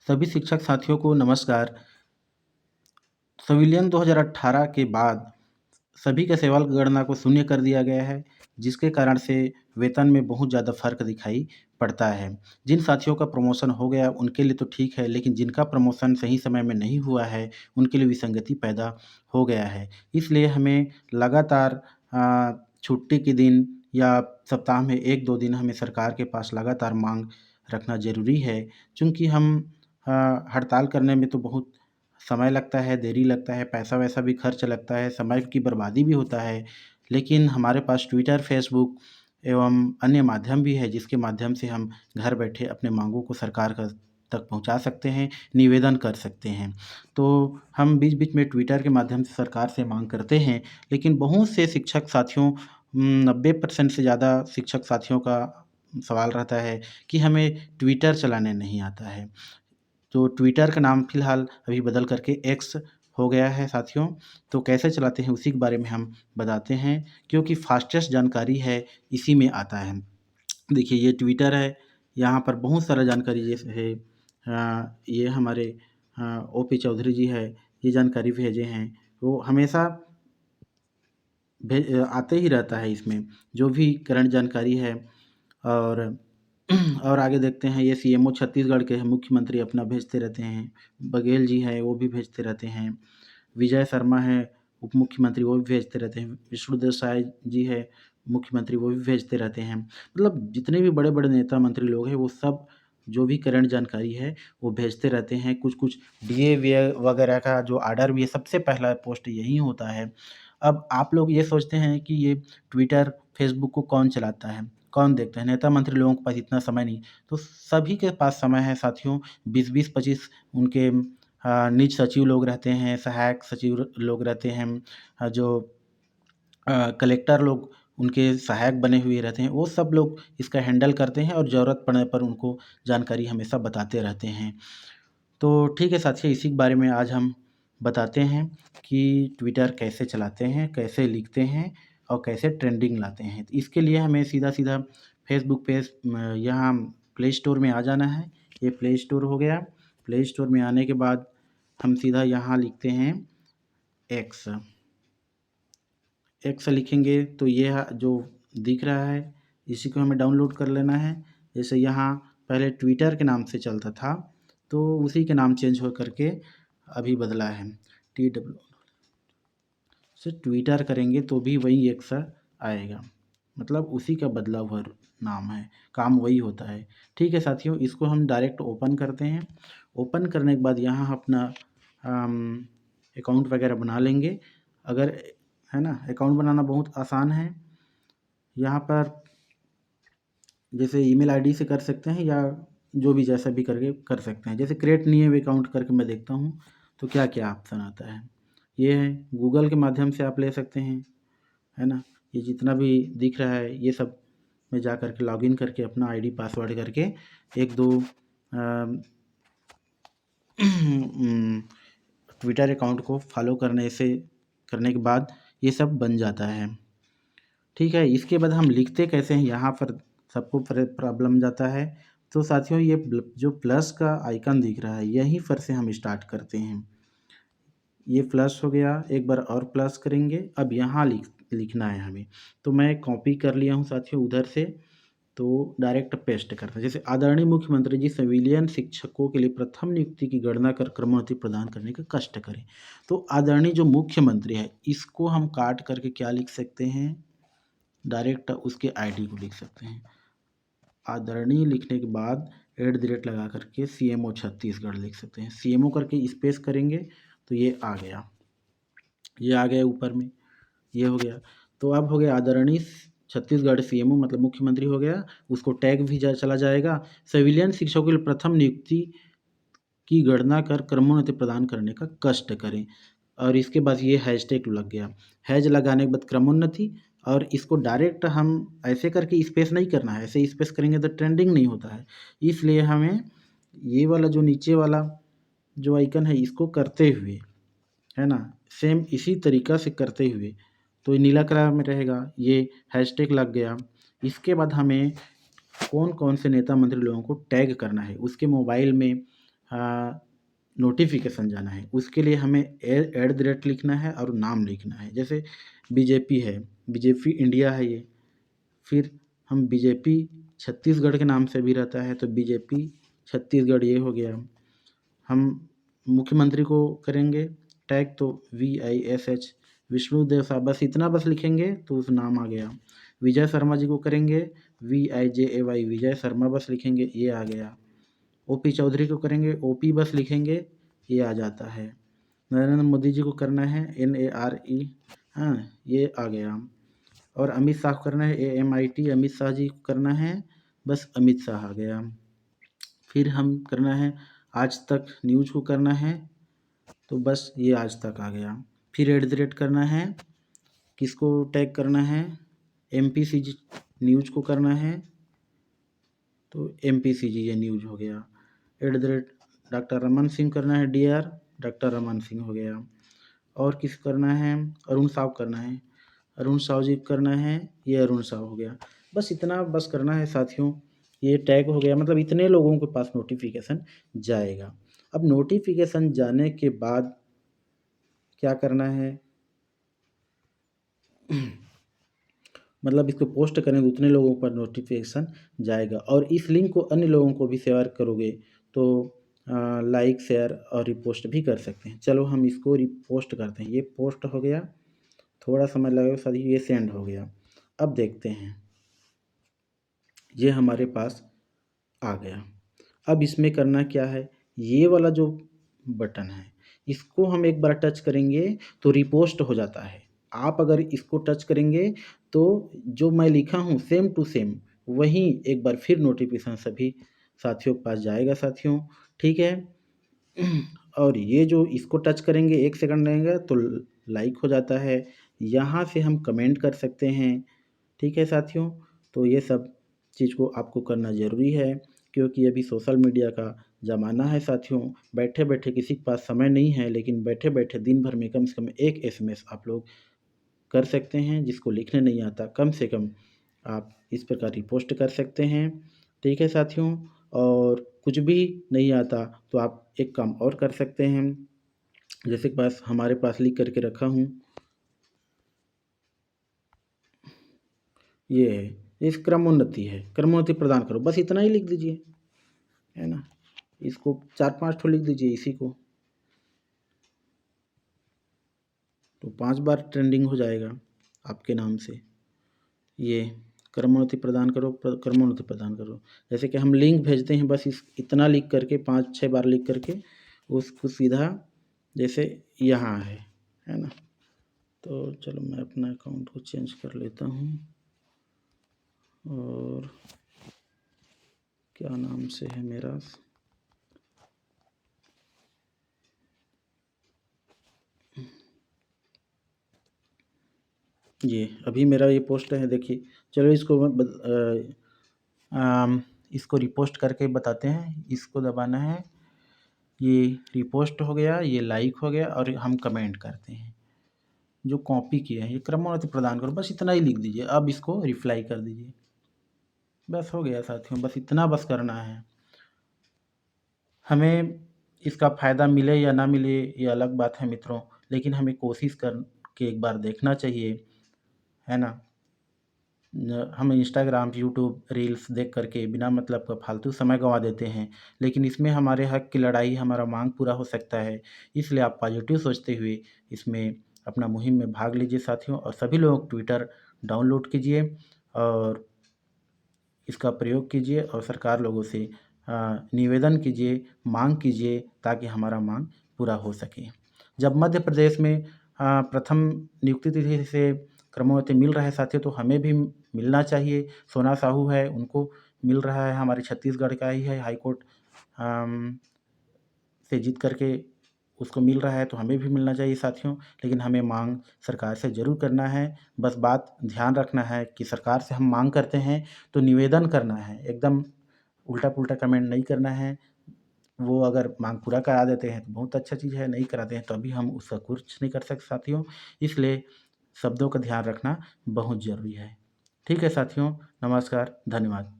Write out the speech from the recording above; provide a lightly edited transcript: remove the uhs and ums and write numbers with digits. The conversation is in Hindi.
सभी शिक्षक साथियों को नमस्कार। संविलियन 2018 के बाद सभी के सेवा गणना को शून्य कर दिया गया है, जिसके कारण से वेतन में बहुत ज़्यादा फ़र्क दिखाई पड़ता है। जिन साथियों का प्रमोशन हो गया उनके लिए तो ठीक है, लेकिन जिनका प्रमोशन सही समय में नहीं हुआ है, उनके लिए विसंगति पैदा हो गया है। इसलिए हमें लगातार छुट्टी के दिन या सप्ताह में 1-2 दिन हमें सरकार के पास लगातार माँग रखना ज़रूरी है, चूँकि हम हड़ताल करने में तो बहुत समय लगता है, देरी लगता है, पैसा-वैसा भी खर्च लगता है, समय की बर्बादी भी होता है। लेकिन हमारे पास ट्विटर, फ़ेसबुक एवं अन्य माध्यम भी है, जिसके माध्यम से हम घर बैठे अपने माँगों को सरकार तक पहुँचा सकते हैं, निवेदन कर सकते हैं। तो हम बीच-बीच में ट्विटर के माध्यम से सरकार से माँग करते हैं, लेकिन बहुत से शिक्षक साथियों 90% से ज़्यादा शिक्षक साथियों का सवाल रहता है कि हमें ट्विटर चलाने नहीं आता है। तो ट्विटर का नाम फ़िलहाल अभी बदल कर के एक्स हो गया है साथियों। तो कैसे चलाते हैं उसी के बारे में हम बताते हैं, क्योंकि फ़ास्टेस्ट जानकारी है इसी में आता है। देखिए ये ट्विटर है, यहाँ पर बहुत सारा जानकारी जैसे है ये हमारे ओपी चौधरी जी है, ये जानकारी भेजे हैं। वो हमेशा आते ही रहता है इसमें, जो भी करंट जानकारी है। और और आगे देखते हैं, ये सीएमओ छत्तीसगढ़ के हैं, मुख्यमंत्री अपना भेजते रहते हैं। बघेल जी हैं, वो भी भेजते रहते हैं। विजय शर्मा हैं, उप मुख्यमंत्री, वो भी भेजते रहते हैं। विष्णुदेव साय जी है, मुख्यमंत्री, वो भी भेजते रहते हैं। मतलब जितने भी बड़े-बड़े नेता मंत्री लोग हैं, वो सब जो भी करंट जानकारी है, वो भेजते रहते हैं। कुछ-कुछ डीए-वीए वगैरह का जो ऑर्डर भी है, सबसे पहला पोस्ट यही होता है। अब आप लोग ये सोचते हैं कि ये ट्विटर, फ़ेसबुक को कौन चलाता है? कौन देखता है? नेता मंत्री लोगों के पास इतना समय नहीं। तो सभी के पास समय है साथियों, 20-20, 25 उनके निज सचिव लोग रहते हैं, सहायक सचिव लोग रहते हैं, जो कलेक्टर लोग उनके सहायक बने हुए रहते हैं, वो सब लोग इसका हैंडल करते हैं और ज़रूरत पड़ने पर उनको जानकारी हमेशा बताते रहते हैं। तो ठीक है साथियों, इसी के बारे में आज हम बताते हैं कि ट्विटर कैसे चलाते हैं, कैसे लिखते हैं और कैसे ट्रेंडिंग लाते हैं। तो इसके लिए हमें सीधा-सीधा फ़ेसबुक पे यहाँ प्ले स्टोर में आ जाना है। ये प्ले स्टोर हो गया। प्ले स्टोर में आने के बाद हम सीधा यहाँ लिखते हैं एक्स। एक्स लिखेंगे तो ये जो दिख रहा है, इसी को हमें डाउनलोड कर लेना है। जैसे यहाँ पहले ट्विटर के नाम से चलता था, तो उसी के नाम चेंज हो करके अभी बदला है। TW से ट्विटर करेंगे तो भी वही एक्स आएगा, मतलब उसी का बदला हुआ नाम है, काम वही होता है। ठीक है साथियों, इसको हम डायरेक्ट ओपन करते हैं। ओपन करने के बाद यहाँ अपना अकाउंट वगैरह बना लेंगे। अगर है ना, अकाउंट बनाना बहुत आसान है। यहाँ पर जैसे ईमेल आईडी से कर सकते हैं या जो भी जैसा भी करके कर सकते हैं। जैसे क्रिएट न्यू अकाउंट करके मैं देखता हूँ तो क्या-क्या ऑप्शन आता है। ये है, गूगल के माध्यम से आप ले सकते हैं, है ना। ये जितना भी दिख रहा है ये सब में जा कर के लॉगिन करके अपना आईडी पासवर्ड करके 1-2 ट्विटर अकाउंट को फॉलो करने के बाद ये सब बन जाता है। ठीक है, इसके बाद हम लिखते कैसे हैं, यहाँ पर सबको प्रॉब्लम जाता है। तो साथियों ये जो प्लस का आइकन दिख रहा है, यहीं पर से हम स्टार्ट करते हैं। ये प्लस हो गया, एक बार और प्लस करेंगे। अब यहाँ लिखना है हमें। तो मैं कॉपी कर लिया हूँ साथियों उधर से, तो डायरेक्ट पेस्ट करते हैं। जैसे आदरणीय मुख्यमंत्री जी संविलियन शिक्षकों के लिए प्रथम नियुक्ति की गणना कर क्रमोन्नति प्रदान करने का कष्ट करें। तो आदरणीय जो मुख्यमंत्री है, इसको हम काट करके क्या लिख सकते हैं, डायरेक्ट उसके आईडी को लिख सकते हैं। आदरणीय लिखने के बाद @ लगा करके सीएमओ छत्तीसगढ़ लिख सकते हैं। सीएमओ करके स्पेस करेंगे तो ये आ गया, ये आ गया ऊपर में, ये हो गया। तो अब हो गया आदरणीय छत्तीसगढ़ सीएमओ, मतलब मुख्यमंत्री हो गया। उसको टैग भी चला जाएगा। सिविलियन शिक्षकों के लिए प्रथम नियुक्ति की गणना कर क्रमोन्नति प्रदान करने का कष्ट करें। और इसके बाद ये हैशटैग लग गया। हैज लगाने के बाद क्रमोन्नति, और इसको डायरेक्ट हम ऐसे करके स्पेस नहीं करना है, ऐसे स्पेस करेंगे तो ट्रेंडिंग नहीं होता है। इसलिए हमें ये वाला जो नीचे वाला जो आइकन है इसको करते हुए, है ना, सेम इसी तरीक़ा से करते हुए, तो ये नीला कलर में रहेगा, ये हैशटैग लग गया। इसके बाद हमें कौन-कौन से नेता मंत्री लोगों को टैग करना है, उसके मोबाइल में नोटिफिकेशन जाना है, उसके लिए हमें एट द रेट लिखना है और नाम लिखना है। जैसे बीजेपी है, बीजेपी इंडिया है ये, फिर हम बीजेपी छत्तीसगढ़ के नाम से भी रहता है तो बीजेपी छत्तीसगढ़ ये हो गया। हम मुख्यमंत्री को करेंगे टैग तो VISH विष्णुदेव साहब, बस इतना बस लिखेंगे तो उस नाम आ गया। विजय शर्मा जी को करेंगे VIJAY विजय शर्मा बस लिखेंगे, ये आ गया। OP चौधरी को करेंगे OP बस लिखेंगे, ये आ जाता है। नरेंद्र मोदी जी को करना है NARE, हाँ ये आ गया। और अमित शाह को करना है AMIT, अमित शाह जी को करना है, बस अमित शाह आ गया। फिर हम करना है आज तक न्यूज़ को करना है तो बस ये आज तक आ गया। फिर एट द रेट करना है, किसको टैग करना है, MPCG न्यूज़ को करना है तो MPCG ये न्यूज़ हो गया। At the rate doctor Raman Singh करना है DR डॉक्टर रमन सिंह हो गया। और किस करना है, अरुण साव करना है, अरुण साव जी करना है, ये अरुण साव हो गया। बस इतना बस करना है साथियों, ये टैग हो गया। मतलब इतने लोगों के पास नोटिफिकेशन जाएगा। अब नोटिफिकेशन जाने के बाद क्या करना है, मतलब इसको पोस्ट करें तो उतने लोगों पर नोटिफिकेशन जाएगा। और इस लिंक को अन्य लोगों को भी शेयर करोगे तो लाइक शेयर और रिपोस्ट भी कर सकते हैं। चलो हम इसको रिपोस्ट करते हैं, ये पोस्ट हो गया, थोड़ा समय लगेगा सर, ये सेंड हो गया। अब देखते हैं, ये हमारे पास आ गया। अब इसमें करना क्या है, ये वाला जो बटन है इसको हम एक बार टच करेंगे तो रिपोस्ट हो जाता है। आप अगर इसको टच करेंगे तो जो मैं लिखा हूँ सेम टू सेम वही एक बार फिर नोटिफिकेशन सभी साथियों के पास जाएगा साथियों, ठीक है। और ये जो इसको टच करेंगे 1 सेकंड लगेगा तो लाइक हो जाता है, यहाँ से हम कमेंट कर सकते हैं, ठीक है साथियों। तो ये सब चीज़ को आपको करना ज़रूरी है क्योंकि अभी सोशल मीडिया का ज़माना है साथियों। बैठे बैठे किसी के पास समय नहीं है, लेकिन बैठे बैठे दिन भर में कम से कम एक SMS आप लोग कर सकते हैं। जिसको लिखने नहीं आता कम से कम आप इस प्रकार रिपोस्ट कर सकते हैं, ठीक है साथियों। और कुछ भी नहीं आता तो आप एक काम और कर सकते हैं, जैसे कि हमारे पास लिख करके रखा हूँ, ये है, इस क्रमोन्नति है, क्रमोन्नति प्रदान करो, बस इतना ही लिख दीजिए, है ना। इसको 4-5 ठो लिख दीजिए इसी को, तो 5 बार ट्रेंडिंग हो जाएगा आपके नाम से। ये क्रमोन्नति प्रदान करो, क्रमोन्नति प्रदान करो। जैसे कि हम लिंक भेजते हैं, बस इतना लिख करके 5-6 बार लिख करके उसको सीधा जैसे यहाँ है ना। तो चलो मैं अपना अकाउंट को चेंज कर लेता हूँ और क्या नाम से है मेरा, ये अभी मेरा ये पोस्ट है, देखिए। चलो इसको इसको रिपोस्ट करके बताते हैं, इसको दबाना है, ये रिपोस्ट हो गया, ये लाइक हो गया और हम कमेंट करते हैं। जो कॉपी किया है ये क्रमोन्नति प्रदान करो, बस इतना ही लिख दीजिए। अब इसको रिप्लाई कर दीजिए, बस हो गया साथियों, बस इतना बस करना है। हमें इसका फ़ायदा मिले या ना मिले ये अलग बात है मित्रों, लेकिन हमें कोशिश करके एक बार देखना चाहिए, है ना। हम इंस्टाग्राम, यूट्यूब रील्स देख करके बिना मतलब का फालतू समय गंवा देते हैं, लेकिन इसमें हमारे हक की लड़ाई, हमारा मांग पूरा हो सकता है। इसलिए आप पॉजिटिव सोचते हुए इसमें अपना मुहिम में भाग लीजिए साथियों। और सभी लोग ट्विटर डाउनलोड कीजिए और इसका प्रयोग कीजिए और सरकार लोगों से निवेदन कीजिए, मांग कीजिए, ताकि हमारा मांग पूरा हो सके। जब मध्य प्रदेश में प्रथम नियुक्ति तिथि से क्रमोन्नति मिल रहा है साथियों, तो हमें भी मिलना चाहिए। सोना साहू है, उनको मिल रहा है, हमारे छत्तीसगढ़ का ही है, हाईकोर्ट से जीत करके उसको मिल रहा है, तो हमें भी मिलना चाहिए साथियों। लेकिन हमें मांग सरकार से ज़रूर करना है। बस बात ध्यान रखना है कि सरकार से हम मांग करते हैं तो निवेदन करना है, एकदम उल्टा पुल्टा कमेंट नहीं करना है। वो अगर मांग पूरा करा देते हैं तो बहुत अच्छा चीज़ है, नहीं कराते हैं तो अभी हम उसका कुछ नहीं कर सकते साथियों। इसलिए शब्दों का ध्यान रखना बहुत ज़रूरी है। ठीक है साथियों, नमस्कार, धन्यवाद।